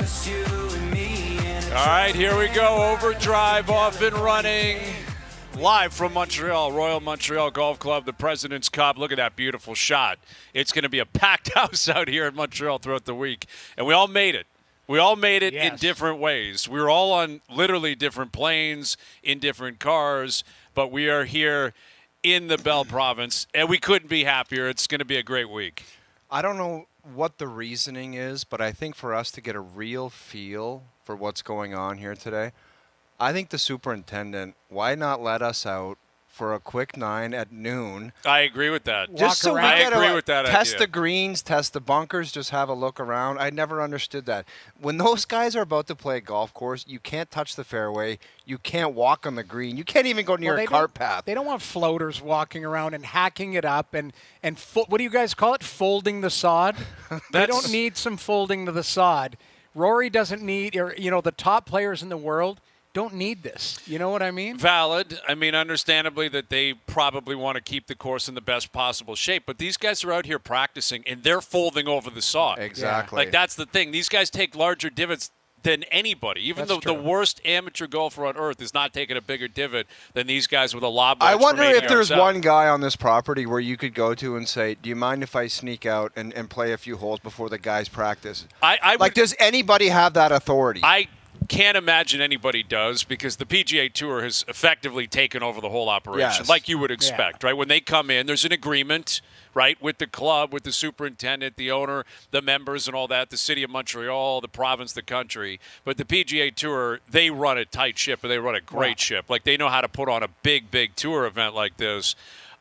All right, here we go. OverDrive off and running. Live from Montreal, Royal Montreal Golf Club, the President's Cup. Look at that beautiful shot. It's going to be a packed house out here in Montreal throughout the week. And we all made it. We all made it in different ways. We were all on literally different planes, in different cars, but we are here in the Bell Province, and we couldn't be happier. It's going to be a great week. I don't know what the reasoning is, but I think for us to get a real feel for what's going on here today, I think the superintendent, why not let us out for a quick 9 at noon? I agree with that. Just so we I get agree with that test idea. the greens, test the bunkers, just have a look around. I never understood that. When those guys are about to play a golf course, you can't touch the fairway. You can't walk on the green. You can't even go near a cart path. They don't want floaters walking around and hacking it up and what do you guys call it? Folding the sod? They don't need some folding to the sod. Rory doesn't need, or the top players in the world don't need this. You know what I mean? Valid. I mean, understandably that they probably want to keep the course in the best possible shape. But these guys are out here practicing, and they're folding over the sod. Exactly. Like, that's the thing. These guys take larger divots than anybody. Even though the worst amateur golfer on earth is not taking a bigger divot than these guys with a lob. I wonder if there's one guy on this property where you could go to and say, do you mind if I sneak out and play a few holes before the guys practice? Does anybody have that authority? I can't imagine anybody does, because the PGA Tour has effectively taken over the whole operation, like you would expect, right? When they come in, there's an agreement, right, with the club, with the superintendent, the owner, the members and all that, the city of Montreal, the province, the country. But the PGA Tour, they run a tight ship, and they run a great ship. Like, they know how to put on a big, big tour event like this.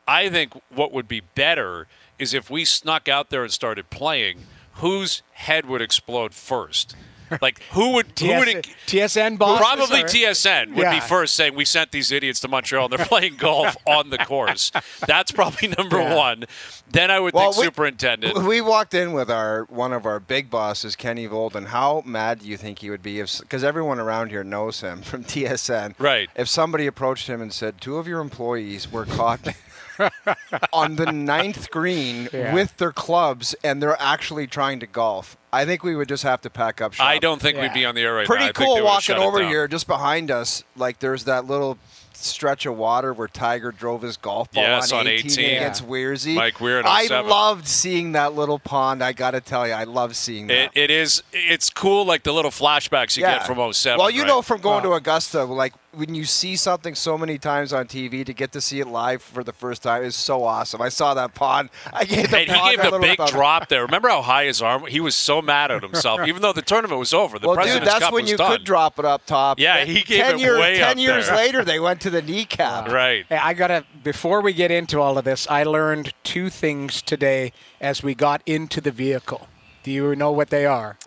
I think what would be better is if we snuck out there and started playing, whose head would explode first? Like, who would TSN boss? Probably TSN would be first saying, we sent these idiots to Montreal and they're playing golf on the course. That's probably number one. Then I would think superintendent. We walked in with one of our big bosses, Kenny Volden. How mad do you think he would be because everyone around here knows him from TSN. Right. If somebody approached him and said, 2 of your employees were caught on the 9th green with their clubs and they're actually trying to golf, I think we would just have to pack up shop. I don't think we'd be on the air right now. Pretty cool walking over here just behind us. Like, there's that little stretch of water where Tiger drove his golf ball on 18 against Weirzy. Mike Weir. I loved seeing that little pond. I got to tell you, I love seeing that. It's cool, like the little flashbacks you get from 07. Well, you know from going to Augusta, like when you see something so many times on TV, to get to see it live for the first time is so awesome. I saw that pond. He gave the big drop there. Remember how high his arm? He was so mad at himself, even though the tournament was over. The President's Cup was done. That's when you could drop it up top. Yeah, he gave it way up 10 years later, they went to the kneecap. Right. Hey, before we get into all of this, I learned 2 things today as we got into the vehicle. Do you know what they are?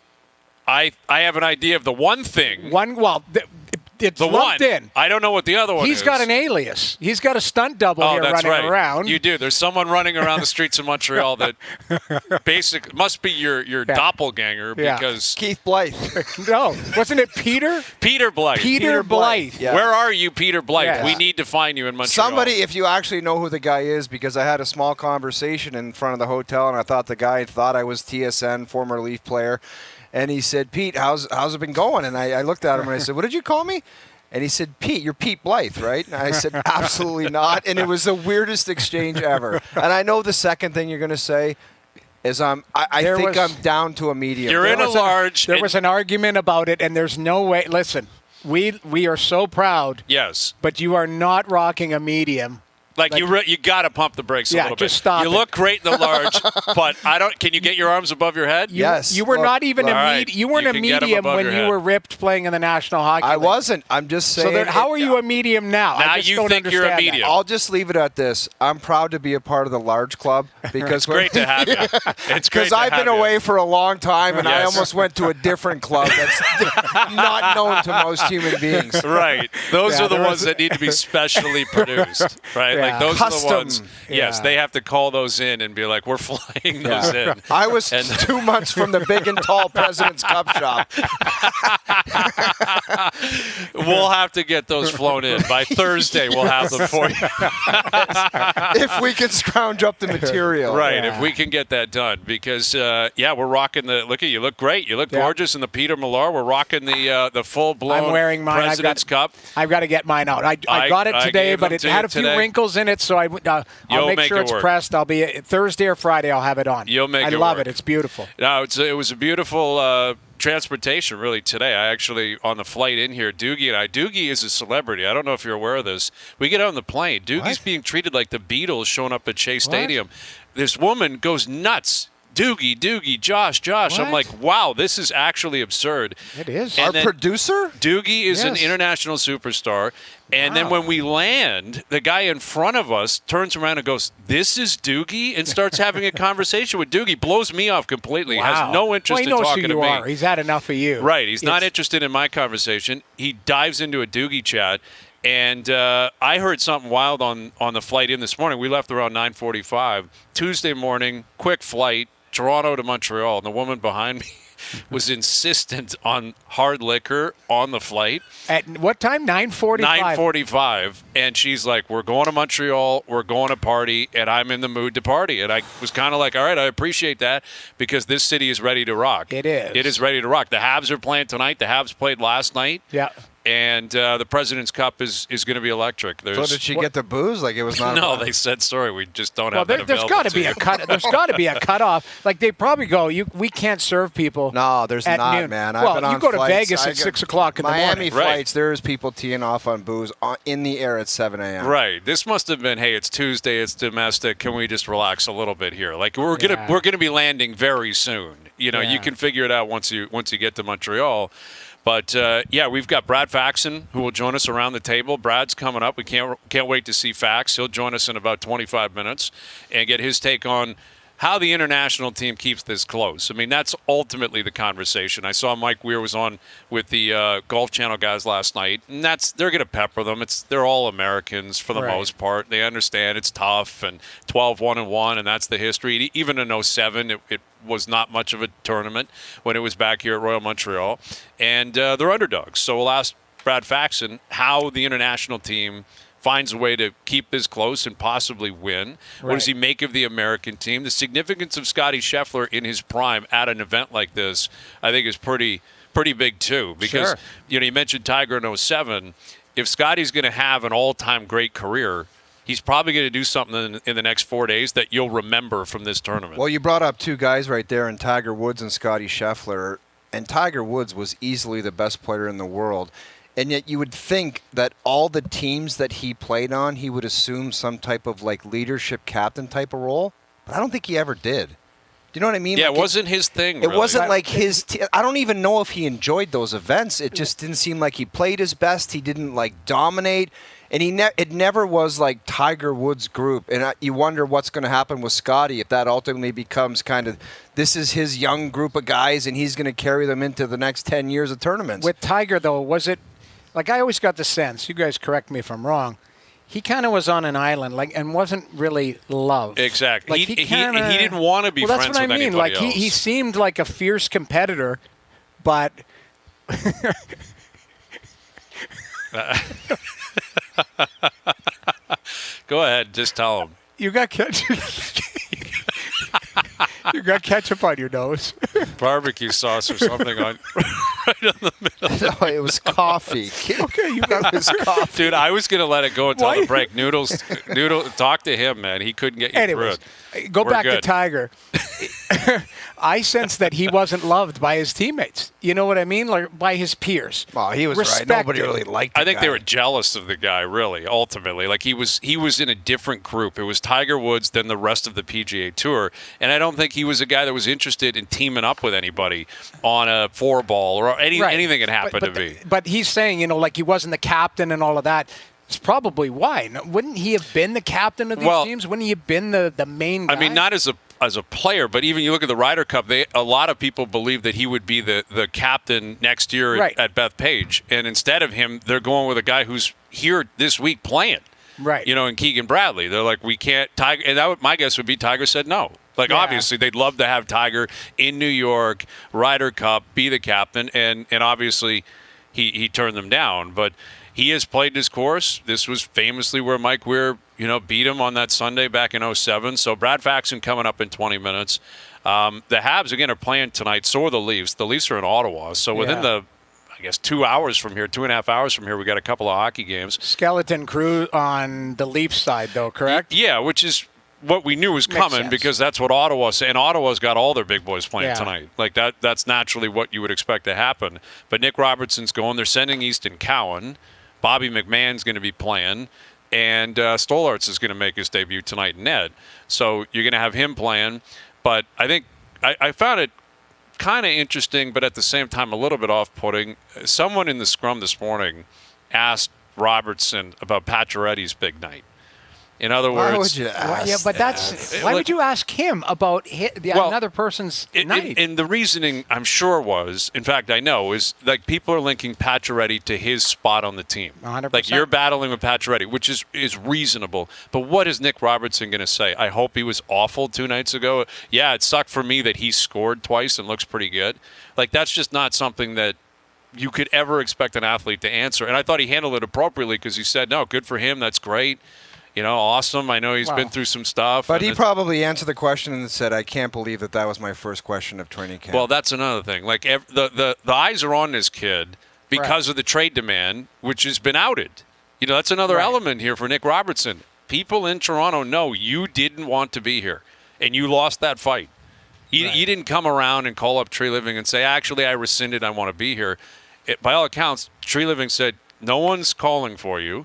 I have an idea of the one thing. It's lumped in. I don't know what the other one is. He's got an alias. He's got a stunt double here running around. You do. There's someone running around the streets of Montreal that basically must be your doppelganger because Keith Blythe. No, wasn't it Peter? Peter Blythe. Peter Blythe. Yeah. Where are you, Peter Blythe? Yeah. We need to find you in Montreal. Somebody, if you actually know who the guy is, because I had a small conversation in front of the hotel, and I thought the guy thought I was TSN, former Leaf player. And he said, Pete, how's it been going? And I looked at him and I said, what did you call me? And he said, Pete, you're Pete Blythe, right? And I said, absolutely not. And it was the weirdest exchange ever. And I know the second thing you're going to say is I think I'm down to a medium. You're in a large. There was an argument about it, and there's no way. Listen, we are so proud. Yes. But you are not rocking a medium. Like you got to pump the brakes a little bit. Just stop. You look great in the large, but Can you get your arms above your head? Yes. You were not even you weren't a medium when you were ripped playing in the National Hockey League. I wasn't. I'm just saying. So how are you a medium now? Now I just you don't think you're a understand medium. that. I'll just leave it at this. I'm proud to be a part of the large club because it's great to have you. It's great because I've been away for a long time and I almost went to a different club that's not known to most human beings. Right. Those are the ones that need to be specially produced. Right. Yeah. Like those Custom. are the ones. Yes, they have to call those in and be like, we're flying those in. I was 2 months from the big and tall President's Cup shop. We'll have to get those flown in. By Thursday, we'll have them for you. If we can scrounge up the material. Right, if we can get that done. Because, we're rocking look at you. Look great. You look gorgeous in the Peter Millar. We're rocking the full-blown I'm wearing mine. President's Cup. I've got to get mine out. I got it today, but it had a few wrinkles in it, so I'll make sure it's pressed. I'll be Thursday or Friday. I'll have it on. You'll make it work. I love it. It's beautiful. No, it was a beautiful transportation really today. I actually, on the flight in here, Doogie is a celebrity. I don't know if you're aware of this. We get on the plane. Doogie's being treated like the Beatles showing up at Chase Stadium. This woman goes nuts. Doogie, Josh. What? I'm like, wow, this is actually absurd. It is. And our producer? Doogie is an international superstar. And then when we land, the guy in front of us turns around and goes, "This is Doogie?" and starts having a conversation with Doogie. Blows me off completely. Wow. Has no interest in talking to me. Are. He's had enough of you. Right. He's not interested in my conversation. He dives into a Doogie chat. And I heard something wild on the flight in this morning. We left around 9:45. Tuesday morning, quick flight, Toronto to Montreal. And the woman behind me was insistent on hard liquor on the flight. At what time? 9:45? 9:45. And she's like, we're going to Montreal. We're going to party. And I'm in the mood to party. And I was kind of like, all right, I appreciate that because this city is ready to rock. It is. It is ready to rock. The Habs are playing tonight. The Habs played last night. Yeah. And the President's Cup is going to be electric. So did she get the booze? Like it was not. No, they said sorry. We just don't have that there's got to be a cut. There's got to be a cutoff. Like they probably go. We can't serve people. No, there's at not, noon. man. Well, I've been on you go to flights. Vegas at 6 o'clock in the morning. Miami flights. There's people teeing off on booze in the air at 7 a.m. Right. This must have been. Hey, it's Tuesday. It's domestic. Can we just relax a little bit here? Like we're gonna be landing very soon. You know, you can figure it out once you get to Montreal. But, we've got Brad Faxon, who will join us around the table. Brad's coming up. We can't wait to see Fax. He'll join us in about 25 minutes and get his take on how the international team keeps this close. I mean, that's ultimately the conversation. I saw Mike Weir was on with the Golf Channel guys last night, and they're going to pepper them. They're all Americans for the most part. They understand it's tough, and 12-1-1, and that's the history. Even in 2007, it was not much of a tournament when it was back here at Royal Montreal, and they're underdogs. So we'll ask Brad Faxon how the international team finds a way to keep this close and possibly win. What does he make of the American team? The significance of Scotty Scheffler in his prime at an event like this, I think, is pretty big too. Because you mentioned Tiger in 2007. If Scotty's going to have an all-time great career, he's probably going to do something in the next 4 days that you'll remember from this tournament. Well, you brought up two guys right there in Tiger Woods and Scotty Scheffler. And Tiger Woods was easily the best player in the world. And yet you would think that all the teams that he played on, he would assume some type of like leadership captain type of role. But I don't think he ever did. Do you know what I mean? Yeah, like it wasn't his thing. It wasn't like his I don't even know if he enjoyed those events. It just didn't seem like he played his best. He didn't like dominate. And it never was like Tiger Woods' group. And you wonder what's going to happen with Scotty if that ultimately becomes kind of this is his young group of guys and he's going to carry them into the next 10 years of tournaments. With Tiger, though, was it like I always got the sense, you guys correct me if I'm wrong, he kind of was on an island and wasn't really loved. Exactly. Like he didn't want to be friends with anybody else. Like he seemed like a fierce competitor, but Go ahead, just tell him. You got you got ketchup on your nose. Barbecue sauce or something on right in the middle. No, it was coffee. Okay, you got this coffee. Dude, I was going to let it go until the break. Noodle, talk to him, man. He couldn't get you through it. Go back to Tiger. I sense that he wasn't loved by his teammates. You know what I mean? Like by his peers. Well, he was respected. right. Nobody really liked him. I think they were jealous of the guy, really, ultimately. Like he was in a different group. It was Tiger Woods than the rest of the PGA Tour. And I don't think he was a guy that was interested in teaming up with anybody on a 4-ball or anything that happened to be. But he's saying, like he wasn't the captain and all of that. It's probably why. Wouldn't he have been the captain of these teams? Wouldn't he have been the main guy? I mean, not as a player, but even you look at the Ryder Cup, a lot of people believe that he would be the captain next year at Bethpage. And instead of him, they're going with a guy who's here this week playing. Right. And Keegan Bradley. They're like, we can't. Tiger, and my guess would be Tiger said no. Like, obviously, they'd love to have Tiger in New York, Ryder Cup, be the captain. And obviously, he turned them down. But he has played his course. This was famously where Mike Weir, beat him on that Sunday back in 2007. So Brad Faxon coming up in 20 minutes. The Habs, again, are playing tonight. So are the Leafs. The Leafs are in Ottawa. So within the 2 hours from here, 2.5 hours from here, we got a couple of hockey games. Skeleton crew on the Leafs side, though, correct? Yeah, which is what we knew was coming because that's what Ottawa said. And Ottawa's got all their big boys playing tonight. Like that's naturally what you would expect to happen. But Nick Robertson's going. They're sending Easton Cowan. Bobby McMahon's going to be playing. And Stolarz is going to make his debut tonight in net. So you're going to have him playing. But I think I found it kind of interesting, but at the same time a little bit off-putting. Someone in the scrum this morning asked Robertson about Pacioretty's big night. In other words, why would you ask why would you ask him about another person's night? And the reasoning, I'm sure, was, in fact, I know, is like people are linking Pacioretty to his spot on the team. 100%. Like you're battling with Pacioretty, which is reasonable. But what is Nick Robertson going to say? I hope he was awful 2 nights ago. Yeah, it sucked for me that he scored twice and looks pretty good. Like that's just not something that you could ever expect an athlete to answer. And I thought he handled it appropriately because he said, no, good for him. That's great. Awesome. I know he's been through some stuff. But he probably answered the question and said, I can't believe that was my first question of training camp. Well, that's another thing. Like the eyes are on this kid because of the trade demand, which has been outed. That's another element here for Nick Robertson. People in Toronto know you didn't want to be here, and you lost that fight. You didn't come around and call up Tree Living and say, actually, I rescinded. I want to be here. By all accounts, Tree Living said, no one's calling for you.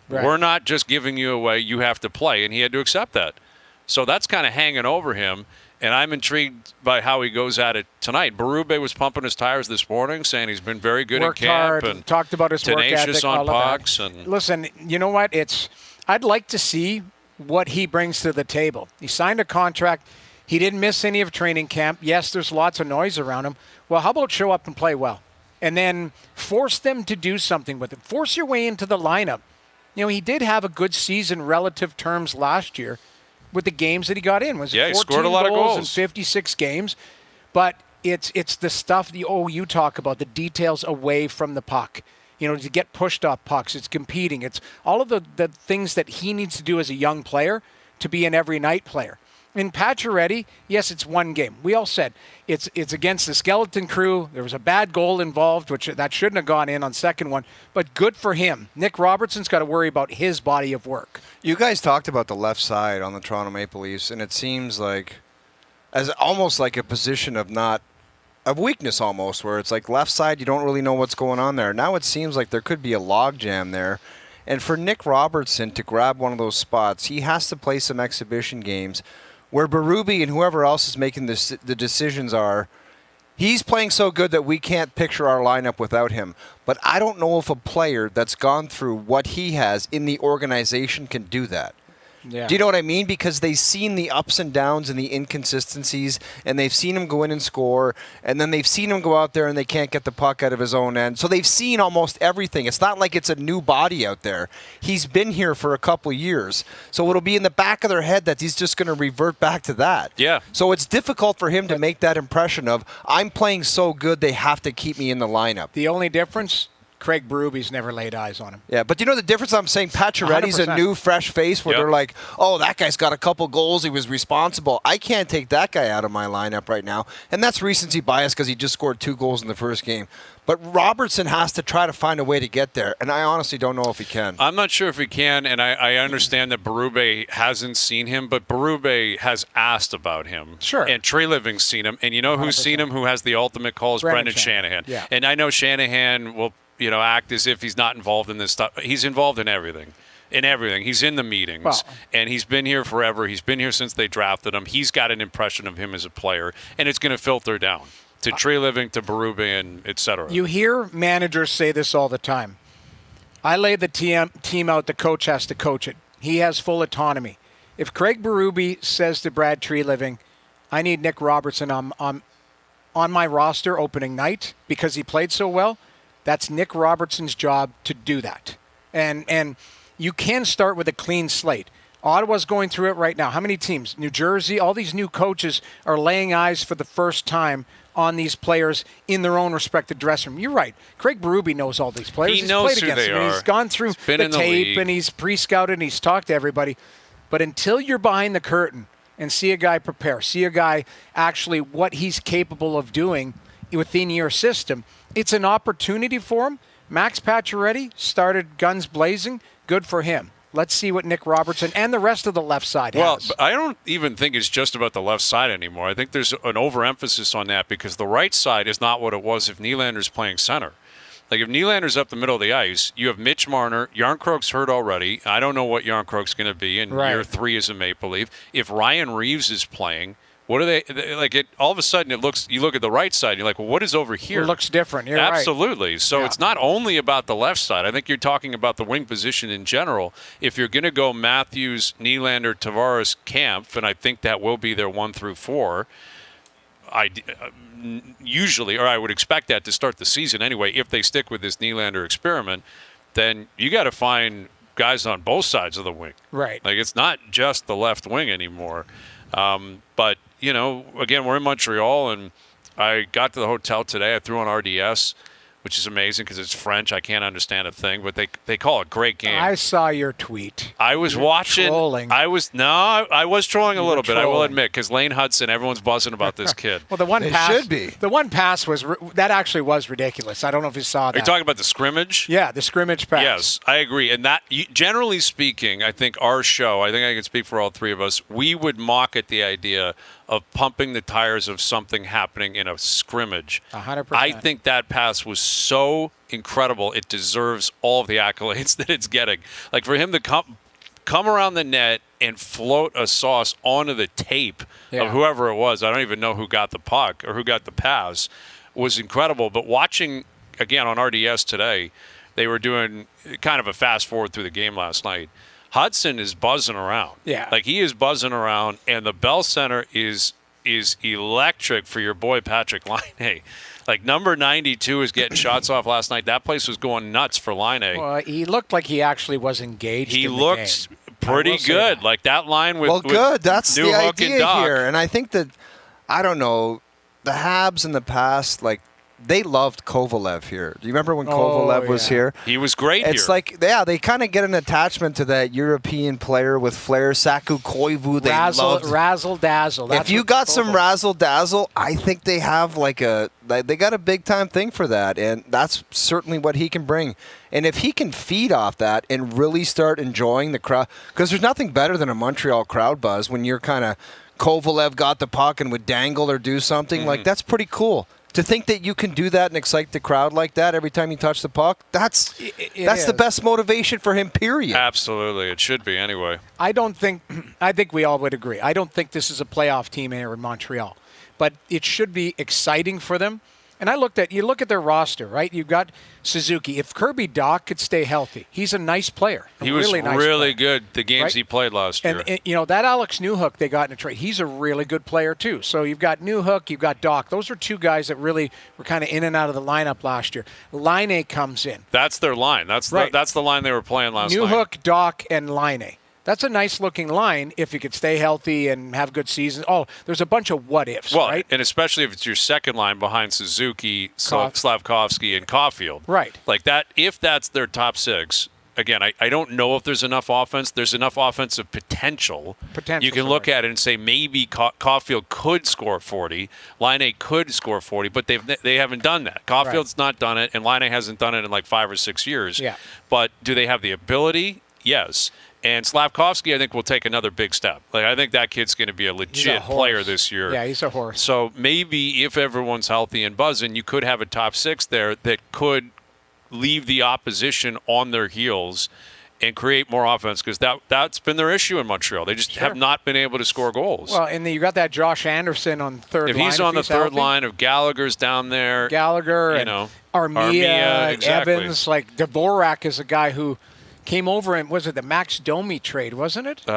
Right. We're not just giving you away. You have to play. And he had to accept that. So that's kind of hanging over him. And I'm intrigued by how he goes at it tonight. Berube was pumping his tires this morning, saying he's been very good Worked in camp. Hard, and talked about his work ethic, tenacious on pucks. Listen, you know what? I'd like to see what he brings to the table. He signed a contract. He didn't miss any of training camp. Yes, there's lots of noise around him. Well, how about show up and play well? And then force them to do something with it. Force your way into the lineup. He did have a good season relative terms last year with the games that he got in. He scored a lot of goals in 56 games. But it's the stuff you talk about, the details away from the puck. To get pushed off pucks. It's competing. It's all of the things that he needs to do as a young player to be an every night player. In Pacioretty, yes, it's one game. We all said it's against the Skeleton Crew. There was a bad goal involved, that shouldn't have gone in on second one. But good for him. Nick Robertson's got to worry about his body of work. You guys talked about the left side on the Toronto Maple Leafs, and it seems like as almost like a position of weakness almost, where it's like left side, you don't really know what's going on there. Now it seems like there could be a logjam there. And for Nick Robertson to grab one of those spots, he has to play some exhibition games where Berube and whoever else is making the decisions he's playing so good that we can't picture our lineup without him. But I don't know if a player that's gone through what he has in the organization can do that. Yeah. Do you know what I mean? Because they've seen the ups and downs and the inconsistencies, and they've seen him go in and score, and then they've seen him go out there and they can't get the puck out of his own end. So they've seen almost everything. It's not like it's a new body out there. He's been here for a couple of years. So it'll be in the back of their head that he's just going to revert back to that. Yeah. So it's difficult for him to make that impression of, I'm playing so good they have to keep me in the lineup. The only difference, Craig Berube's never laid eyes on him. Yeah, but you know the difference I'm saying? Pacioretty's a new, fresh face where they're like, oh, that guy's got a couple goals. He was responsible. I can't take that guy out of my lineup right now. And that's recency bias because he just scored 2 goals in the first game. But Robertson has to try to find a way to get there, and I honestly don't know if he can. I'm not sure if he can, and I understand that Berube hasn't seen him, but Berube has asked about him. Sure. And Tree Living's seen him, and you know who's 100%. Seen him, who has the ultimate call is Brendan Shanahan. Yeah. And I know Shanahan will act as if he's not involved in this stuff. He's involved in everything. He's in the meetings, and he's been here forever. He's been here since they drafted him. He's got an impression of him as a player, and it's going to filter down to Tree Living, to Berube, and et cetera. You hear managers say this all the time. I lay the team out, the coach has to coach it. He has full autonomy. If Craig Berube says to Brad Tree Living, I need Nick Robertson on my roster opening night because he played so well, that's Nick Robertson's job to do that. And you can start with a clean slate. Ottawa's going through it right now. How many teams? New Jersey, all these new coaches are laying eyes for the first time on these players in their own respective dressing room. You're right. Craig Berube knows all these players. He knows played who against they them. are. He's gone through the tape, and he's pre-scouted, and he's talked to everybody. But until you're behind the curtain and see a guy prepare, see a guy actually what he's capable of doing within your system, it's an opportunity for him. Max Pacioretty started guns blazing. Good for him. Let's see what Nick Robertson and the rest of the left side has. Well, I don't even think it's just about the left side anymore. I think there's an overemphasis on that because the right side is not what it was if Nylander's playing center. Like, if Nylander's up the middle of the ice, you have Mitch Marner. Yarncroke's hurt already. I don't know what Yarncroke's going to be in year 3 as a Maple Leaf. If Ryan Reeves is playing, what are they like? It all of a sudden it looks. You look at the right side, and you're like, well, what is over here? It looks different. You're Absolutely. Right. So it's not only about the left side. I think you're talking about the wing position in general. If you're going to go Matthews, Nylander, Tavares, Kampf, and I think that will be their 1 through 4. Usually, or I would expect that to start the season anyway. If they stick with this Nylander experiment, then you got to find guys on both sides of the wing. Right. Like, it's not just the left wing anymore. But, you know, again, we're in Montreal, and I got to the hotel today. I threw on RDS, which is amazing because it's French. I can't understand a thing, but they call it great game. I saw your tweet. I was watching. Trolling. I was trolling a little bit, I will admit, because Lane Hudson, everyone's buzzing about this kid. Well, the one It pass should be. The one pass that actually was ridiculous. I don't know if you saw that. Are you talking about the scrimmage? Yeah, the scrimmage pass. Yes, I agree. And that, generally speaking, I think our show, I think I can speak for all three of us, we would mock at the idea of pumping the tires of something happening in a scrimmage. 100%. I think that pass was so incredible. It deserves all of the accolades that it's getting. Like, for him to come around the net and float a sauce onto the tape of whoever it was, I don't even know who got the puck or who got the pass, was incredible. But watching, again, on RDS today, they were doing kind of a fast forward through the game last night. Hudson is buzzing around. Yeah. Like, he is buzzing around, and the Bell Center is electric for your boy Patrick Laine. Like, number 92 is getting shots off last night. That place was going nuts for Laine. Well, he looked like he actually was engaged. He in the looked game. pretty good. Like, that line with good. That's New the Hook and idea Doc. here. And I think that, I don't know, the Habs in the past, like, they loved Kovalev here. Do you remember when Kovalev was here? He was great It's like, they kind of get an attachment to that European player with flair. Saku Koivu, they loved. Razzle dazzle. If you got some razzle dazzle, I think they have they got a big time thing for that, and that's certainly what he can bring. And if he can feed off that and really start enjoying the crowd, because there's nothing better than a Montreal crowd buzz when you're kind of Kovalev got the puck and would dangle or do something like that's pretty cool. To think that you can do that and excite the crowd like that every time you touch the puck, that's the best motivation for him, period. Absolutely. It should be anyway. I think we all would agree. I don't think this is a playoff team here in Montreal, but it should be exciting for them. And you look at their roster, right? You've got Suzuki. If Kirby Dach could stay healthy, he's a nice player. He was really good the games he played last year. And that Alex Newhook they got in a trade, he's a really good player too. So you've got Newhook, you've got Dach. Those are two guys that really were kind of in and out of the lineup last year. Laine comes in. That's their line. That's the line they were playing last night. Newhook, Dach, and Laine. That's a nice-looking line if you could stay healthy and have good seasons. Oh, there's a bunch of what-ifs, right? And especially if it's your second line behind Suzuki, Slavkovsky, and Caulfield. Right. Like that, if that's their top six, again, I don't know if there's enough offense. There's enough offensive potential. You can look at it and say maybe Caulfield could score 40, Laine could score 40, but they haven't done that. Caulfield's not done it, and Laine hasn't done it in like 5 or 6 years. Yeah. But do they have the ability? Yes. And Slavkovsky, I think, will take another big step. Like, I think that kid's going to be a legit player this year. Yeah, he's a horse. So maybe if everyone's healthy and buzzing, you could have a top six there that could leave the opposition on their heels and create more offense, because that's been their issue in Montreal. They just have not been able to score goals. Well, and then you got that Josh Anderson on third line. If he's on the third line, if Gallagher's down there. Gallagher, Armia, exactly. Evans. Like, Dvorak is a guy who came over and was it the Max Domi trade, wasn't it? They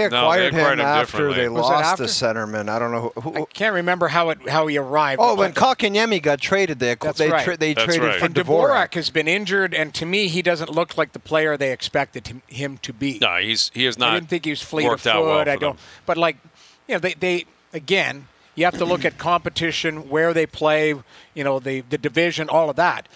acquired him after they lost the centerman. I don't know who. I can't remember how he arrived. Oh, when Kotkaniemi got traded, they traded for Dvorak. Has been injured, and to me, he doesn't look like the player they expected him to be. No, he is not. I didn't think he was fleet of foot. Well, But they again. You have to look at competition, where they play, the division, all of that.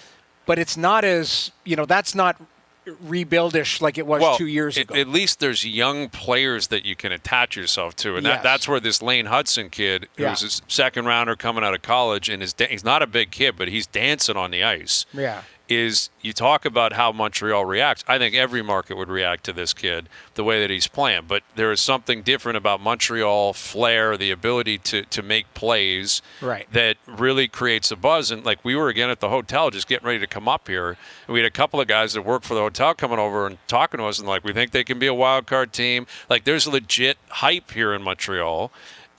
But it's not as, that's not rebuildish like it was 2 years ago. At least there's young players that you can attach yourself to. And that's where this Lane Hudson kid, who's a second rounder coming out of college, and he's not a big kid, but he's dancing on the ice. Yeah. Is you talk about how Montreal reacts. I think every market would react to this kid the way that he's playing. But there is something different about Montreal flair, the ability to make plays that really creates a buzz. And like we were again at the hotel just getting ready to come up here. And we had a couple of guys that work for the hotel coming over and talking to us and like, we think they can be a wild card team. Like there's legit hype here in Montreal.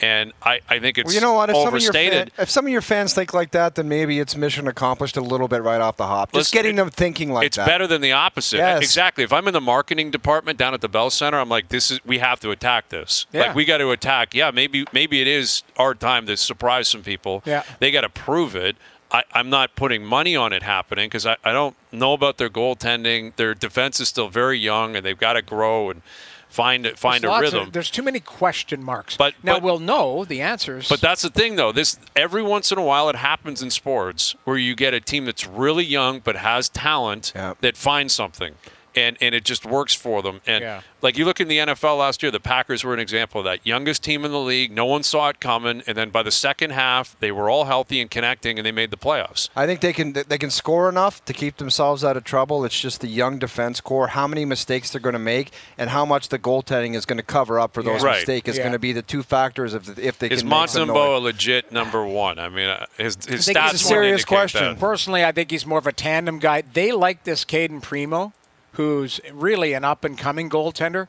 And I think it's overstated. If some of your fans think like that, then maybe it's mission accomplished a little bit right off the hop. Just getting them thinking like that. It's better than the opposite. Yes. Exactly. If I'm in the marketing department down at the Bell Center, I'm like, we have to attack this. Yeah. Like we got to attack. Yeah, maybe it is our time to surprise some people. Yeah. They got to prove it. I'm not putting money on it happening because I don't know about their goaltending. Their defense is still very young, and they've got to grow and find a rhythm. There's too many question marks. But we'll know the answers. But that's the thing, though. Every once in a while it happens in sports where you get a team that's really young but has talent that finds something. And it just works for them. And like you look in the NFL last year, the Packers were an example of that. Youngest team in the league. No one saw it coming. And then by the second half, they were all healthy and connecting, and they made the playoffs. I think they can score enough to keep themselves out of trouble. It's just the young defense core, how many mistakes they're going to make, and how much the goaltending is going to cover up for those mistakes is going to be the two factors if they can make some noise. Is Montembeault a legit number one? I mean, his stats. It's a serious question. Personally, I think he's more of a tandem guy. They like this Caden Primo, who's really an up-and-coming goaltender,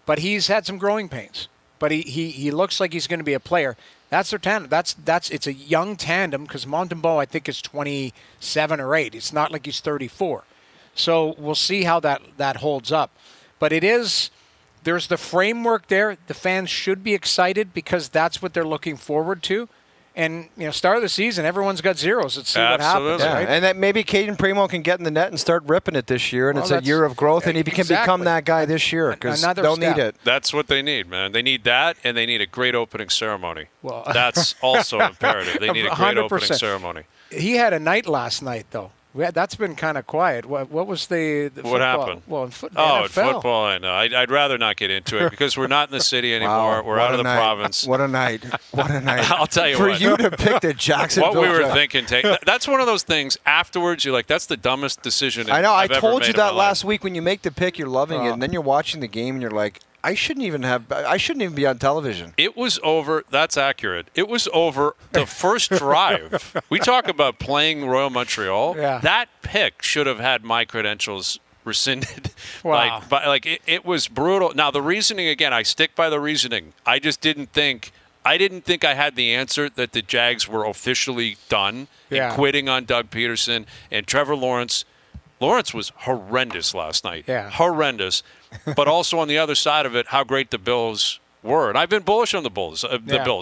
but he's had some growing pains. But he looks like he's going to be a player. That's their tandem. It's a young tandem because Montembeault, I think, is 27 or 8. It's not like he's 34. So we'll see how that holds up. But there's the framework there. The fans should be excited because that's what they're looking forward to. And, start of the season, everyone's got zeros. Let's see what happens. Yeah. Right? And that maybe Caden Primo can get in the net and start ripping it this year, and it's a year of growth, and he can become that guy this year because they'll need it. That's what they need, man. They need that, and they need a great opening ceremony. Well, that's also imperative. They need a great 100%. Opening ceremony. He had a night last night, though. That's been kind of quiet. What was the what football? happened? Well, in NFL. In football, I know. I'd rather not get into it because we're not in the city anymore. We're out of the province. What a night. What a night. I'll tell you For what. you to pick the Jacksonville. What we were thinking. That's one of those things. Afterwards, you're like, that's the dumbest decision I know. I've I told you that last life. week when you make the pick, you're loving it, and then you're watching the game, and you're like, I shouldn't even be on television. It was over. That's accurate. It was over the first drive. We talk about playing Royal Montreal. Yeah. That pick should have had my credentials rescinded. Wow. It was brutal. Now, the reasoning, again, I stick by the reasoning. I just didn't think I had the answer that the Jags were officially done and quitting on Doug Peterson and Trevor Lawrence. Lawrence was horrendous last night. Yeah. Horrendous. But also on the other side of it, how great the Bills were. And I've been bullish on the Bills.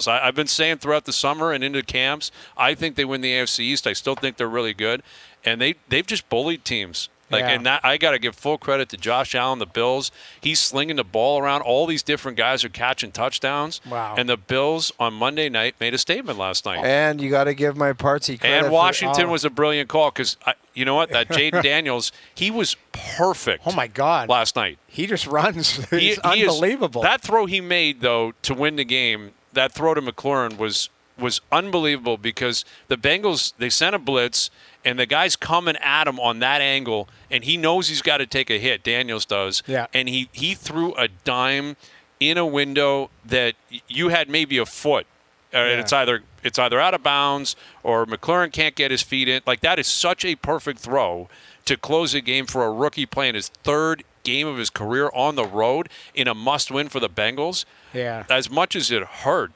I've been saying throughout the summer and into camps, I think they win the AFC East. I still think they're really good. And they've just bullied teams. And that I got to give full credit to Josh Allen, the Bills. He's slinging the ball around. All these different guys are catching touchdowns. Wow. And the Bills on Monday night made a statement last night. And you got to give my Partsy credit. And Washington was a brilliant call because, you know what, that Jaden Daniels, he was perfect. Oh, my God. Last night. He just runs. He's unbelievable. That throw he made, though, to win the game, that throw to McLaurin was unbelievable because the Bengals, they sent a blitz, and the guy's coming at him on that angle, and he knows he's got to take a hit. Daniels does. Yeah. And he threw a dime in a window that you had maybe a foot. It's either out of bounds or McLaurin can't get his feet in. Like, that is such a perfect throw to close a game for a rookie playing his third game of his career on the road in a must-win for the Bengals. Yeah. As much as it hurt,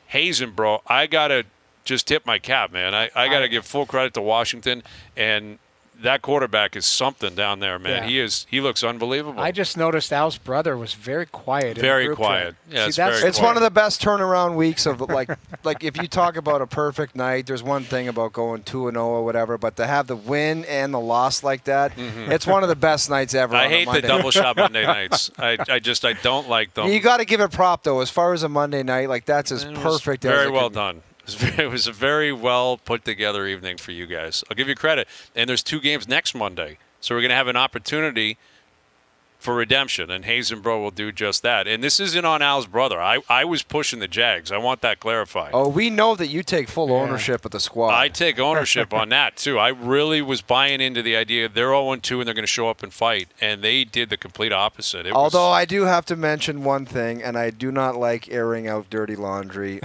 Hazen, bro, I got to just tip my cap, man. I got to give full credit to Washington, and that quarterback is something down there, man. Yeah. He looks unbelievable. I just noticed Al's brother was very quiet. Very quiet. Yeah, it's one of the best turnaround weeks of like if you talk about a perfect night. There's one thing about going 2-0 or whatever, but to have the win and the loss like that, it's one of the best nights ever. I hate the double shot Monday nights. I don't like them. You got to give it prop though. As far as a Monday night, like that's as perfect. Very well done. It was a very well put together evening for you guys. I'll give you credit. And there's 2 games next Monday. So we're going to have an opportunity for redemption, and Hazenbrough will do just that. And this isn't on Al's brother. I was pushing the Jags. I want that clarified. Oh, we know that you take full ownership of the squad. I take ownership on that, too. I really was buying into the idea they're 0-2 and they're going to show up and fight, and they did the complete opposite. Although I do have to mention one thing, and I do not like airing out dirty laundry.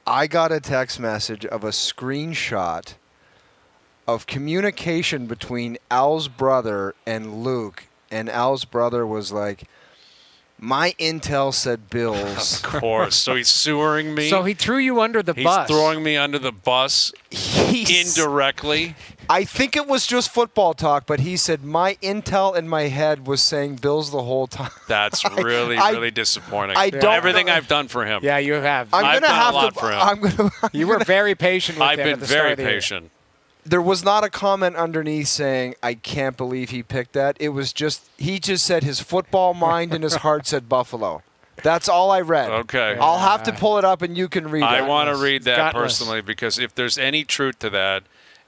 I got a text message of a screenshot of communication between Al's brother and Luke, and Al's brother was like, my intel said Bills. Of course. So he's sewering me. So he threw you under the bus. He's throwing me under the bus indirectly. I think it was just football talk, but he said my intel in my head was saying Bills the whole time. That's really disappointing. Everything I've done for him. Yeah, you have. I've done a lot for him. You were very patient with him. I've been very patient. There was not a comment underneath saying, I can't believe he picked that. It was just, he just said his football mind and his heart said Buffalo. That's all I read. Okay. I'll have to pull it up and you can read it. I want to read that personally because if there's any truth to that,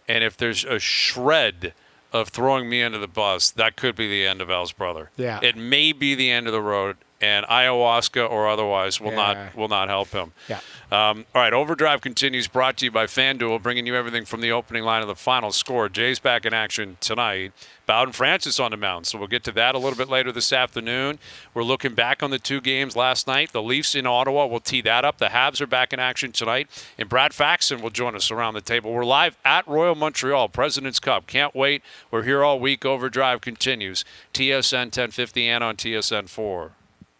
and if there's a shred of throwing me under the bus, that could be the end of Al's brother. Yeah. It may be the end of the road, and ayahuasca or otherwise will not help him. Yeah. All right, Overdrive continues, brought to you by FanDuel, bringing you everything from the opening line of the final score. Jay's back in action tonight. Bowden Francis on the mound, so we'll get to that a little bit later this afternoon. We're looking back on the 2 games last night. The Leafs in Ottawa, we'll tee that up. The Habs are back in action tonight, and Brad Faxon will join us around the table. We're live at Royal Montreal, President's Cup. Can't wait. We're here all week. Overdrive continues. TSN 1050 and on TSN 4.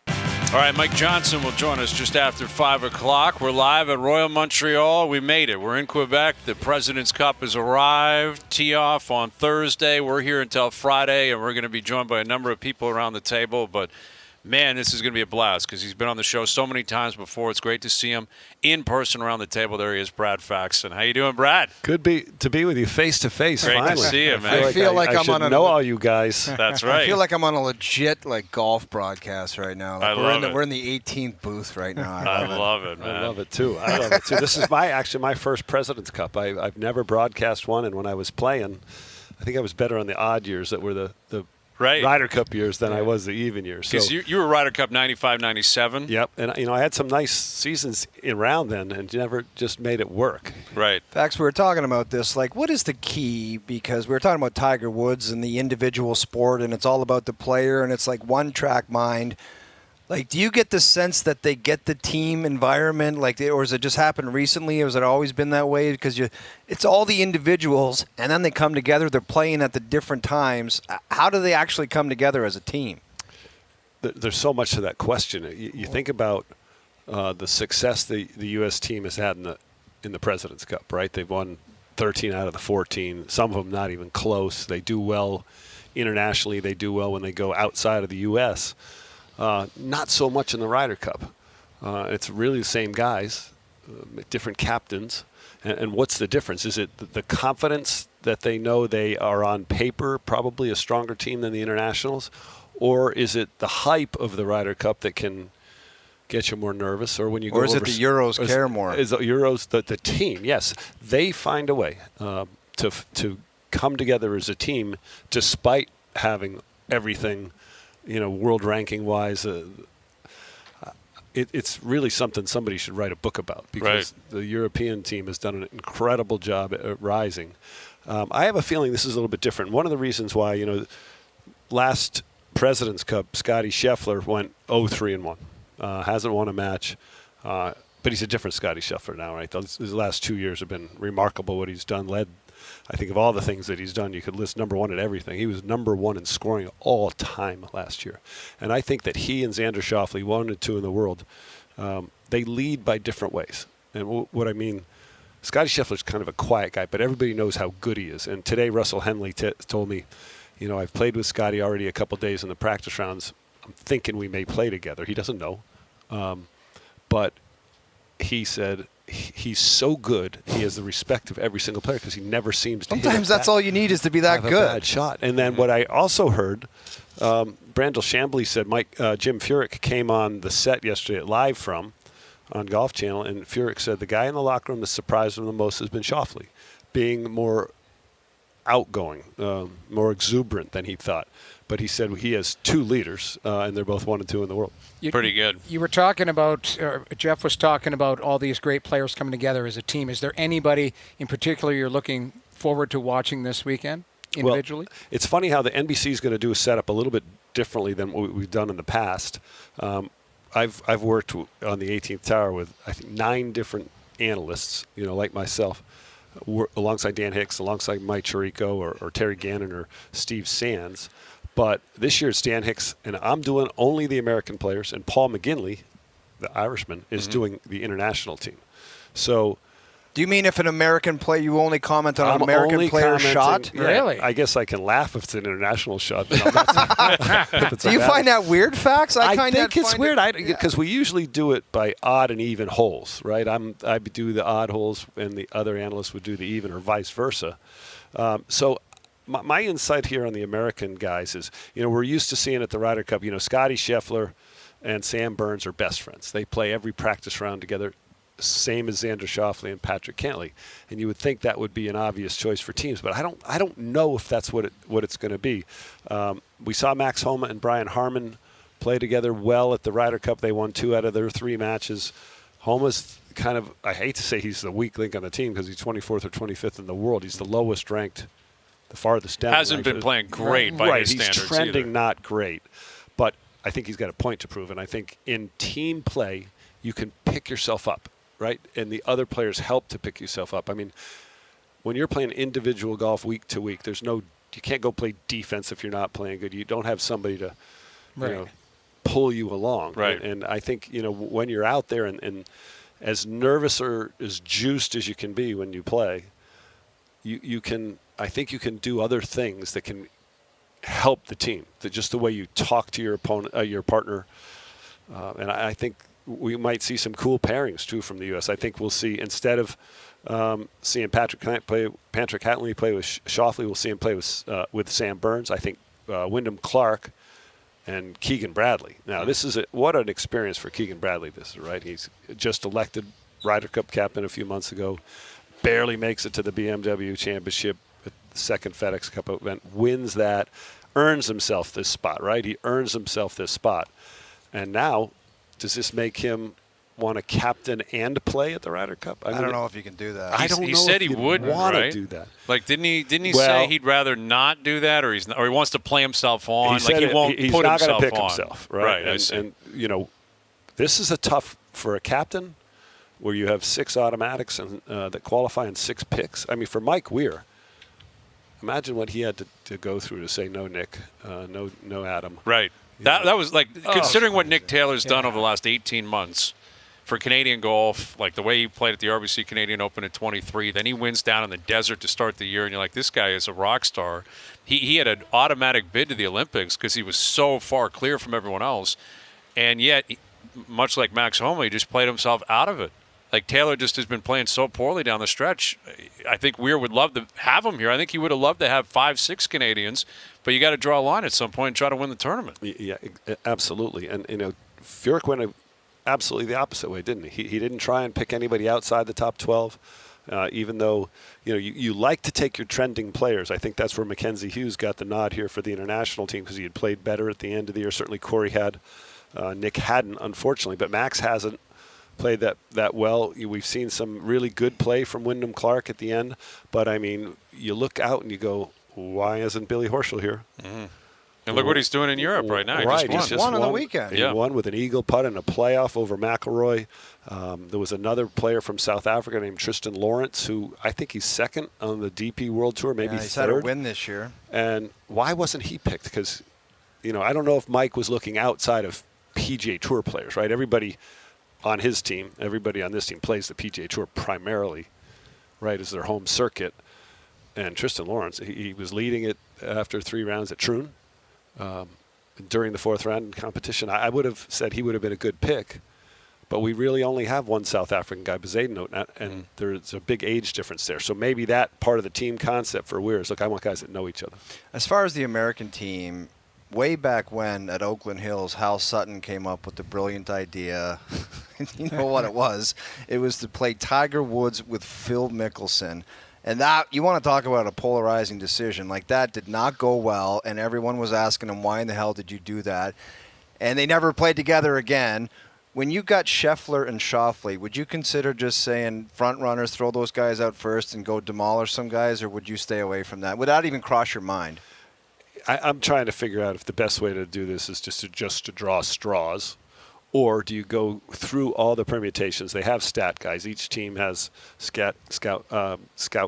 All right, Mike Johnson will join us just after 5 o'clock. We're live at Royal Montreal. We made it. We're in Quebec. The President's Cup has arrived. Tee off on Thursday. We're here until Friday, and we're going to be joined by a number of people around the table. But, man, this is going to be a blast because he's been on the show so many times before. It's great to see him in person around the table. There he is, Brad Faxon. How you doing, Brad? Good to be with you face to face. Great finally. to see you, man. I feel like I'm on know all you guys. That's right. I feel like I'm on a legit golf broadcast right now. I love it. We're in the 18th booth right now. I love it, man. I love it too. This is my first President's Cup. I've never broadcast one, and when I was playing, I think I was better on the odd years that were the Ryder Cup years than I was the even years. Because you were Ryder Cup 95, 97. Yep, and I had some nice seasons around then, and never just made it work. Right. Fax, we were talking about this. What is the key? Because we were talking about Tiger Woods and the individual sport, and it's all about the player, and it's like one-track mind. Do you get the sense that they get the team environment, or has it just happened recently, or has it always been that way? Because it's all the individuals, and then they come together. They're playing at the different times. How do they actually come together as a team? There's so much to that question. You think about the success the U.S. team has had in the President's Cup, right? They've won 13 out of the 14. Some of them not even close. They do well internationally. They do well when they go outside of the U.S. Not so much in the Ryder Cup. It's really the same guys, different captains. And what's the difference? Is it the confidence that they know they are on paper probably a stronger team than the internationals? Or is it the hype of the Ryder Cup that can get you more nervous? Or when you go Or is it the Euros care more? Is the Euros the team? Yes. They find a way to come together as a team despite having everything world ranking wise, it's really something somebody should write a book about because the European team has done an incredible job at rising. I have a feeling this is a little bit different. One of the reasons why, last President's Cup, Scotty Scheffler went 0-3-1, hasn't won a match, but he's a different Scotty Scheffler now, right? His last 2 years have been remarkable. What he's done, led. I think of all the things that he's done, you could list number 1 at everything. He was number 1 in scoring all time last year. And I think that he and Xander Schauffele, 1 and 2 in the world, they lead by different ways. And what I mean, Scotty Scheffler's kind of a quiet guy, but everybody knows how good he is. And today Russell Henley told me, I've played with Scotty already a couple days in the practice rounds. I'm thinking we may play together. He doesn't know. But he said he's so good. He has the respect of every single player because he never seems to Sometimes that's all you need is to be that good. A bad shot. And then what I also heard, Brandel Chambly said Jim Furyk came on the set yesterday at Live From on Golf Channel, and Furyk said the guy in the locker room that surprised him the most has been Schauffele, being more outgoing, more exuberant than he thought. But he said he has 2 leaders, and they're both 1 and 2 in the world. Pretty good. You were talking about, Jeff was talking about all these great players coming together as a team. Is there anybody in particular you're looking forward to watching this weekend individually? Well, it's funny how the NBC is going to do a setup a little bit differently than what we've done in the past. I've worked on the 18th Tower with, I think, 9 different analysts, like myself, alongside Dan Hicks, alongside Mike Chirico or Terry Gannon or Steve Sands. But this year it's Dan Hicks, and I'm doing only the American players, and Paul McGinley, the Irishman, is doing the international team. So, do you mean if an American play, you only comment on an American player shot? Yeah, really? I guess I can laugh if it's an international shot. But do you find that weird, Fax? I think it's weird because we usually do it by odd and even holes, right? I do the odd holes, and the other analysts would do the even, or vice versa. So my insight here on the American guys is, we're used to seeing at the Ryder Cup, Scotty Scheffler and Sam Burns are best friends. They play every practice round together, same as Xander Schauffele and Patrick Cantlay. And you would think that would be an obvious choice for teams, but I don't know if that's what it's going to be. We saw Max Homa and Brian Harman play together well at the Ryder Cup. They won 2 out of their 3 matches. Homa's kind of, I hate to say he's the weak link on the team because he's 24th or 25th in the world. He's the lowest ranked, the farthest down. Hasn't been playing great by his standards. He's trending either. Not great, but I think he's got a point to prove. And I think in team play, you can pick yourself up, right? And the other players help to pick yourself up. I mean, when you're playing individual golf week to week, you can't go play defense if you're not playing good. You don't have somebody to, pull you along. Right. And I think, when you're out there and as nervous or as juiced as you can be when you play, I think you can do other things that can help the team. Just the way you talk to your opponent, your partner, and I think we might see some cool pairings too from the U.S. I think we'll see, instead of seeing Patrick Cantlay play with Schauffele, we'll see him play with Sam Burns. I think Wyndham Clark and Keegan Bradley. Now what an experience for Keegan Bradley. This is right. He's just elected Ryder Cup captain a few months ago. Barely makes it to the BMW Championship, the second FedEx Cup event, wins that, earns himself this spot, right? He earns himself this spot. And now, does this make him want to captain and play at the Ryder Cup? I don't know if you can do that. I don't know. He said he would want to do that. Like, didn't he say he'd rather not do that, or he wants to play himself on? He he won't he's put not himself pick on. himself, right? And this is a tough for a captain, where you have 6 automatics and that qualify in 6 picks. I mean, for Mike Weir, imagine what he had to go through to say no, Nick, no, Adam. Right. That was like, considering what Nick Taylor's done over the last 18 months for Canadian golf, like the way he played at the RBC Canadian Open at 23, then he wins down in the desert to start the year, and you're like, this guy is a rock star. He had an automatic bid to the Olympics because he was so far clear from everyone else, and yet, much like Max Homa, he just played himself out of it. Like, Taylor just has been playing so poorly down the stretch. I think Weir would love to have him here. I think he would have loved to have 5-6 Canadians, but you got to draw a line at some point and try to win the tournament. Yeah, absolutely. And, Furyk went absolutely the opposite way, didn't he? He didn't try and pick anybody outside the top 12, even though, you like to take your trending players. I think that's where Mackenzie Hughes got the nod here for the international team because he had played better at the end of the year. Certainly Corey had. Nick hadn't, unfortunately, but Max hasn't played that well. We've seen some really good play from Wyndham Clark at the end, but I mean, you look out and you go, why isn't Billy Horschel here? Mm-hmm. And look what he's doing in Europe right now. He just won on the weekend. He won with an eagle putt in a playoff over McIlroy. There was another player from South Africa named Tristan Lawrence, who I think he's second on the DP World Tour, maybe he's third. had a win this year. And why wasn't he picked? Because, I don't know if Mike was looking outside of PGA Tour players, right? Everybody on his team, everybody on this team plays the PGA Tour primarily. right, as their home circuit. And Tristan Lawrence, he was leading it after 3 rounds at Troon. During the 4th round in competition, I would have said he would have been a good pick. But we really only have one South African guy, Bezuidenhout, and there's a big age difference there. So maybe that part of the team concept for Weir is, look, I want guys that know each other. As far as the American team, way back when at Oakland Hills, Hal Sutton came up with the brilliant idea. You know what it was? It was to play Tiger Woods with Phil Mickelson. And that, you want to talk about a polarizing decision. Like, that did not go well, and everyone was asking him, why in the hell did you do that? And they never played together again. When you got Scheffler and Schauffele, would you consider just saying front runners, throw those guys out first and go demolish some guys, or would you stay away from that? Would that even cross your mind? I'm trying to figure out if the best way to do this is just to draw straws, or do you go through all the permutations? They have stat guys. Each team has scout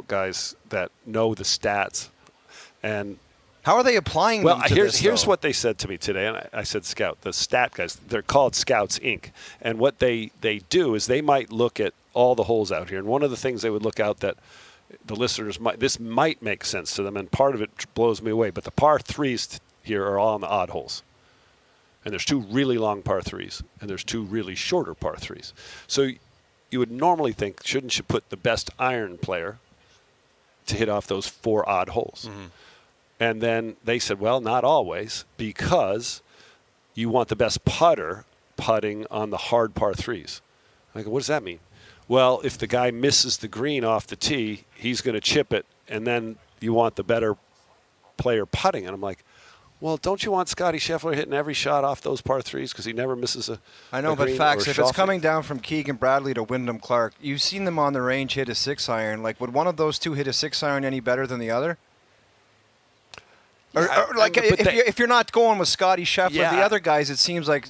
guys that know the stats. And how are they applying them to this, here's what they said to me today, and I said scout. The stat guys, they're called Scouts, Inc. And what they do is they might look at all the holes out here. And one of the things they would look out that the listeners might make sense to them, and part of it blows me away, but the par 3s here are all on the odd holes. And there's 2 really long par 3s, and there's 2 really shorter par 3s. So you would normally think, shouldn't you put the best iron player to hit off those 4 odd holes? Mm-hmm. And then they said, well, not always, because you want the best putter putting on the hard par 3s. I go, what does that mean? Well, if the guy misses the green off the tee, he's going to chip it, and then you want the better player putting. And I'm like, well, don't you want Scotty Scheffler hitting every shot off those par 3s because he never misses a I know, but Fax, if it's coming down from Keegan Bradley to Wyndham Clark, you've seen them on the range hit a 6-iron. Like, would one of those 2 hit a 6-iron any better than the other? If you're not going with Scotty Scheffler, the other guys, it seems like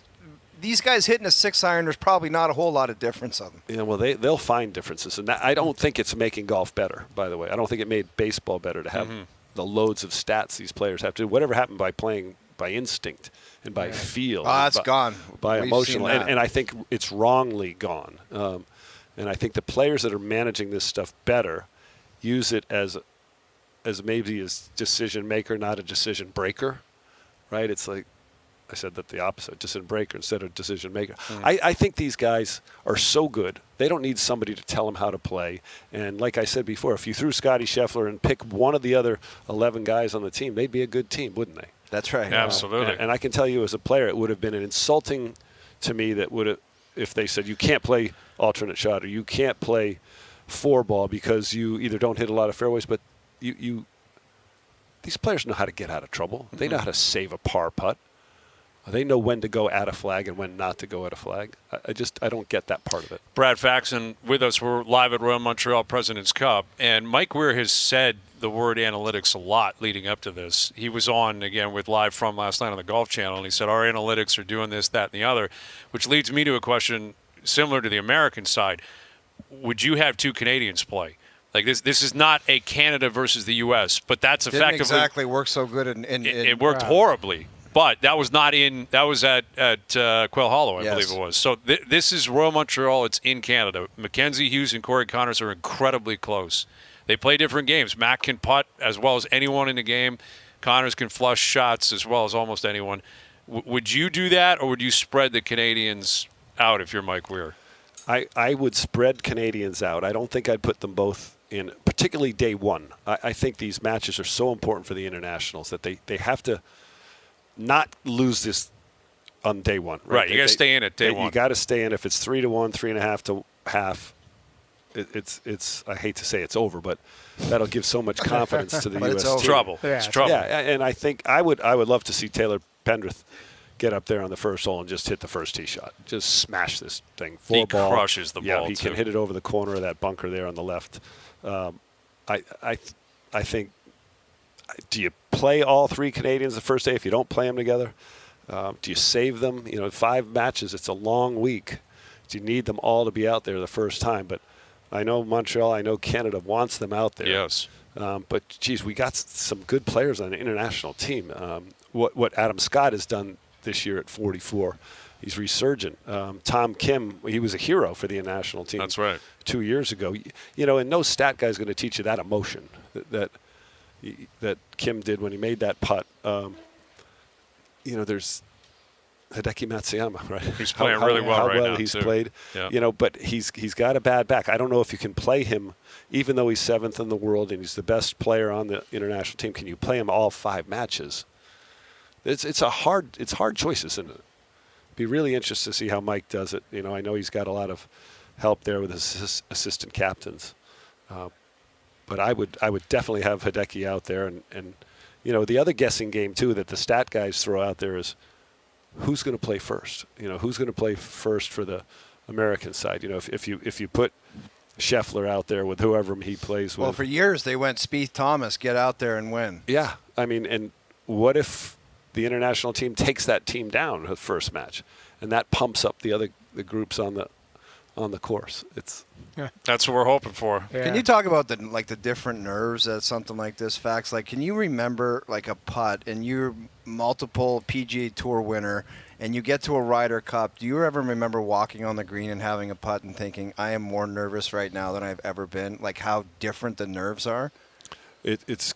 these guys hitting a 6-iron, there's probably not a whole lot of difference on them. Yeah, well, they'll find differences. And I don't think it's making golf better, by the way. I don't think it made baseball better to have the loads of stats these players have to do. Whatever happened by playing by instinct and by feel. That's gone. By emotional. And I think it's wrongly gone. And I think the players that are managing this stuff better use it as maybe a decision maker, not a decision breaker, right? It's like I said that the opposite, decision breaker instead of decision maker. I think these guys are so good. They don't need somebody to tell them how to play. And like I said before, if you threw Scotty Scheffler and pick one of the other 11 guys on the team, they'd be a good team, wouldn't they? That's right. Yeah, absolutely. And I can tell you as a player, it would have been an insulting to me that would have, if they said you can't play alternate shot or you can't play 4-ball because you either don't hit a lot of fairways, but these players know how to get out of trouble. They know how to save a par putt. They know when to go at a flag and when not to go at a flag. I don't get that part of it. Brad Faxon with us. We're live at Royal Montreal President's Cup. And Mike Weir has said the word analytics a lot leading up to this. He was on, again, with Live From last night on the Golf Channel, and he said, our analytics are doing this, that, and the other, which leads me to a question similar to the American side. Would you have 2 Canadians play? Like this is not a Canada versus the U.S., but that's effectively didn't exactly work so good. It worked horribly, but that was not in. That was at Quail Hollow, I believe it was. So this is Royal Montreal. It's in Canada. Mackenzie Hughes and Corey Connors are incredibly close. They play different games. Mac can putt as well as anyone in the game. Connors can flush shots as well as almost anyone. Would you do that, or would you spread the Canadians out if you're Mike Weir? I would spread Canadians out. I don't think I'd put them both in, particularly day one. I think these matches are so important for the internationals that they have to not lose this on day one. Right, you got to stay in it day one. You got to stay in. If it's 3-1, 3.5 to half, it's. I hate to say it's over, but that'll give so much confidence to the U.S. team. Trouble. Yeah, it's trouble. Yeah, and I think I would love to see Taylor Pendrith get up there on the first hole and just hit the first tee shot. Just smash this thing. He crushes the ball. Yeah, he can hit it over the corner of that bunker there on the left. I think, do you play all 3 Canadians the first day if you don't play them together? Do you save them? 5 matches, it's a long week. Do you need them all to be out there the first time? But I know Montreal, I know Canada wants them out there. Yes. But, geez, we got some good players on the international team. What Adam Scott has done this year at 44, He's resurgent. Tom Kim, he was a hero for the national team. That's right. 2 years ago. And no stat guy is going to teach you that emotion that Kim did when he made that putt. There's Hideki Matsuyama, right? He's playing really well right now, he's too. played. Yeah. But he's got a bad back. I don't know if you can play him, even though he's 7th in the world and he's the best player on the international team. Can you play him all 5 matches? It's hard choices, isn't it? Be really interested to see how Mike does it. I know he's got a lot of help there with his assistant captains, but I would definitely have Hideki out there. And the other guessing game too that the stat guys throw out there is who's going to play first. Who's going to play first for the American side. If you put Scheffler out there with whoever he plays with. Well, for years they went Spieth Thomas, get out there and win. Yeah, and what if the international team takes that team down the first match, and that pumps up the groups on the course? That's what we're hoping for. Yeah. Can you talk about the different nerves at something like this, Fax? Like, can you remember like a putt and you're multiple PGA Tour winner and you get to a Ryder Cup? Do you ever remember walking on the green and having a putt and thinking, I am more nervous right now than I've ever been? Like how different the nerves are? It's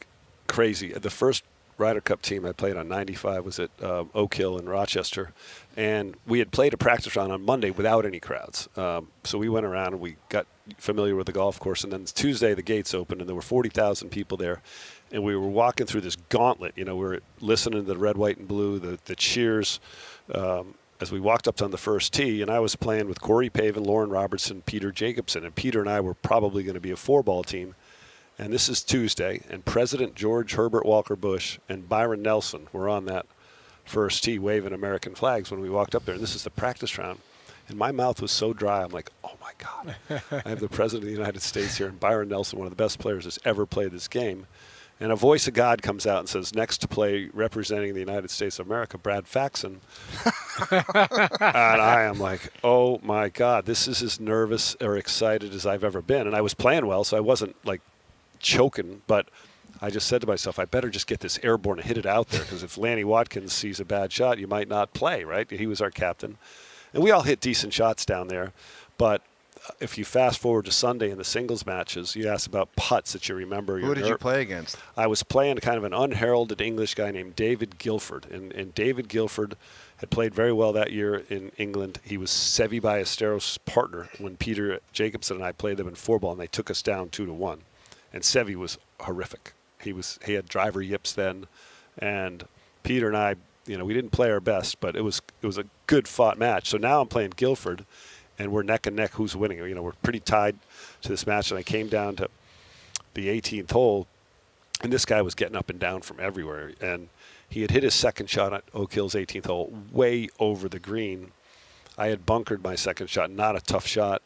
crazy. The first Ryder Cup team I played on 95 was at Oak Hill in Rochester, and we had played a practice round on Monday without any crowds. So we went around and we got familiar with the golf course, and then Tuesday the gates opened and there were 40,000 people there, and we were walking through this gauntlet. We were listening to the red, white, and blue, the cheers as we walked up on the first tee, and I was playing with Corey Pavin, Lauren Robertson, Peter Jacobson, and Peter and I were probably going to be a 4-ball team. And this is Tuesday, and President George Herbert Walker Bush and Byron Nelson were on that first tee waving American flags when we walked up there. And this is the practice round. And my mouth was so dry, I'm like, oh, my God. I have the President of the United States here, and Byron Nelson, one of the best players that's ever played this game. And a voice of God comes out and says, next to play representing the United States of America, Brad Faxon. And I am like, oh, my God, this is as nervous or excited as I've ever been. And I was playing well, so I wasn't, like, choking, but I just said to myself, I better just get this airborne and hit it out there, because if Lanny Watkins sees a bad shot, you might not play, right? He was our captain. And we all hit decent shots down there. But if you fast forward to Sunday in the singles matches, you asked about putts that you remember. Who did you play against? I was playing kind of an unheralded English guy named David Guilford. And David Guilford had played very well that year in England. He was Seve Ballesteros' partner when Peter Jacobson and I played them in 4-ball, and they took us down 2-1. And Seve was horrific. He had driver yips then, and Peter and I, we didn't play our best, but it was a good fought match. So now I'm playing Guilford, and we're neck and neck. Who's winning? We're pretty tied to this match. And I came down to the 18th hole, and this guy was getting up and down from everywhere. And he had hit his second shot at Oak Hill's 18th hole way over the green. I had bunkered my second shot, not a tough shot.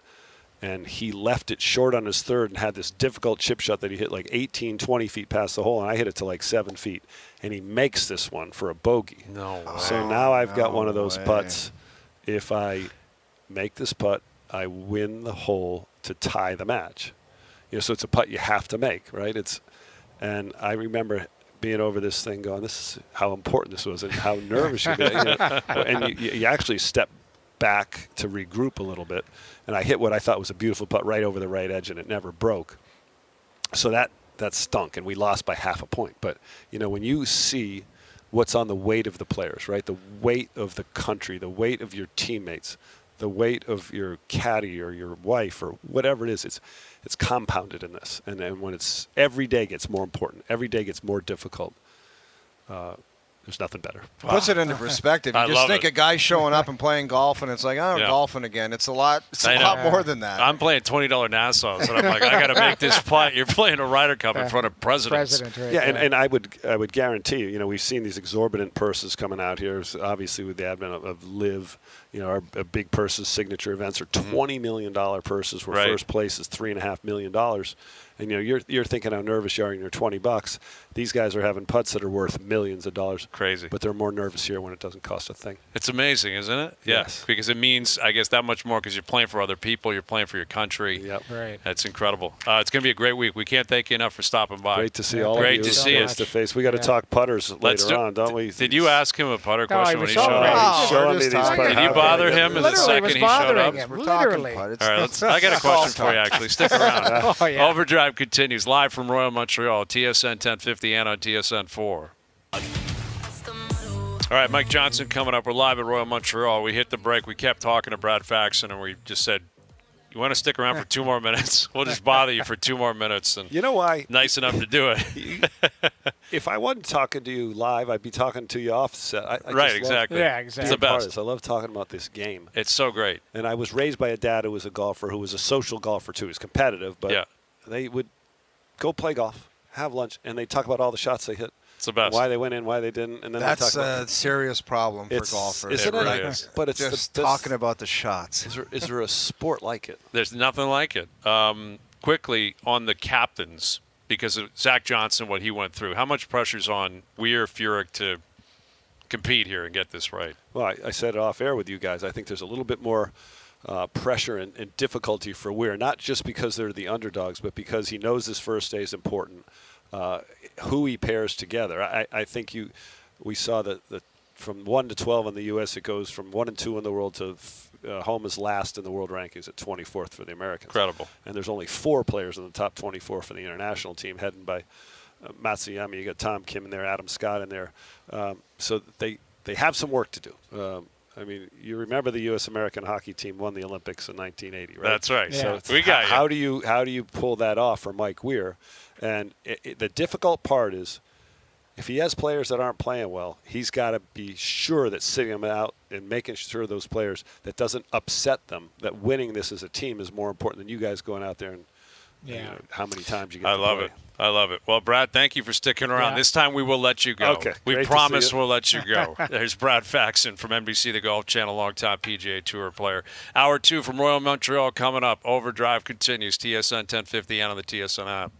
And he left it short on his third and had this difficult chip shot that he hit like 18, 20 feet past the hole, and I hit it to like 7 feet. And he makes this one for a bogey. No way. So now I've got one of those putts. If I make this putt, I win the hole to tie the match. So it's a putt you have to make, right? And I remember being over this thing going, this is how important this was and how nervous you get. And you actually step back to regroup a little bit, and I hit what I thought was a beautiful putt right over the right edge, and it never broke. So that stunk, and we lost by half a point. But when you see what's on the weight of the players, right, the weight of the country, the weight of your teammates, the weight of your caddy or your wife or whatever it is, it's compounded in this. And then when it's every day gets more important, every day gets more difficult. There's nothing better. Puts it into perspective. You just think a guy showing up and playing golf, and it's like, oh, golfing again. It's a lot. It's a lot more than that. I'm playing $20 Nassaus, and I'm like, I got to make this putt. You're playing a Ryder Cup in front of presidents. Right, yeah, and I would guarantee you, we've seen these exorbitant purses coming out here. So obviously, with the advent of LIV, our big purses, signature events are $20 million purses. Where first place is $3.5 million. And you're thinking how nervous you are in your $20. These guys are having putts that are worth millions of dollars. Crazy. But they're more nervous here when it doesn't cost a thing. It's amazing, isn't it? Yes. Yeah, because it means, I guess, that much more because you're playing for other people, you're playing for your country. Yep. Right. That's incredible. It's going to be a great week. We can't thank you enough for stopping by. Great to see all of you. Great to see face to face. We got to talk putters later on, don't we? Did you ask him a putter question when he showed ready. up? Showing me these putters. Did you bother him in the second he showed up? Literally. All right, I got a question for you, actually. Stick around. Oh, yeah. OverDrive continues live from Royal Montreal, TSN 1050 and on TSN 4. All right, Mike Johnson coming up. We're live at Royal Montreal. We hit the break. We kept talking to Brad Faxon, and we just said, you want to stick around for 2 more minutes? We'll just bother you for 2 more minutes. And you know why? Nice enough to do it. If I wasn't talking to you live, I'd be talking to you off set. Right, exactly. Yeah, exactly. It's the best. I love talking about this game. It's so great. And I was raised by a dad who was a golfer, who was a social golfer too. He was competitive, but they would go play golf, have lunch, and they'd talk about all the shots they hit. It's the best. Why they went in, why they didn't, and then That's they talk about a serious problem for golfers. Isn't it? Really is. But it's just talking about the shots. Is there a sport like it? There's nothing like it. Quickly, on the captains, because of Zach Johnson, what he went through, how much pressure's on Weir, Furyk to compete here and get this right? Well, I said it off air with you guys. I think there's a little bit more pressure and difficulty for Weir, not just because they're the underdogs, but because he knows this first day is important. Who he pairs together. I think we saw that from 1 to 12 in the U.S. it goes from 1 and 2 in the world to home is last in the world rankings at 24th for the Americans. Incredible. And there's only 4 players in the top 24 for the international team, headed by Matsuyama. You got Tom Kim in there, Adam Scott in there. So they have some work to do. I mean, you remember the U.S. American hockey team won the Olympics in 1980, right? That's right. Yeah. So we got you. How do you pull that off for Mike Weir? And the difficult part is, if he has players that aren't playing well, he's got to be sure that sitting them out and making sure those players that doesn't upset them, that winning this as a team is more important than you guys going out there and how many times you get to play. I love it. I love it. Well, Brad, thank you for sticking around. Yeah. This time we will let you go. Okay. We Great promise to see you. we'll let you go. There's Brad Faxon from NBC, the Golf Channel, longtime PGA Tour player. Hour 2 from Royal Montreal coming up. OverDrive continues. TSN 1050 and on the TSN app.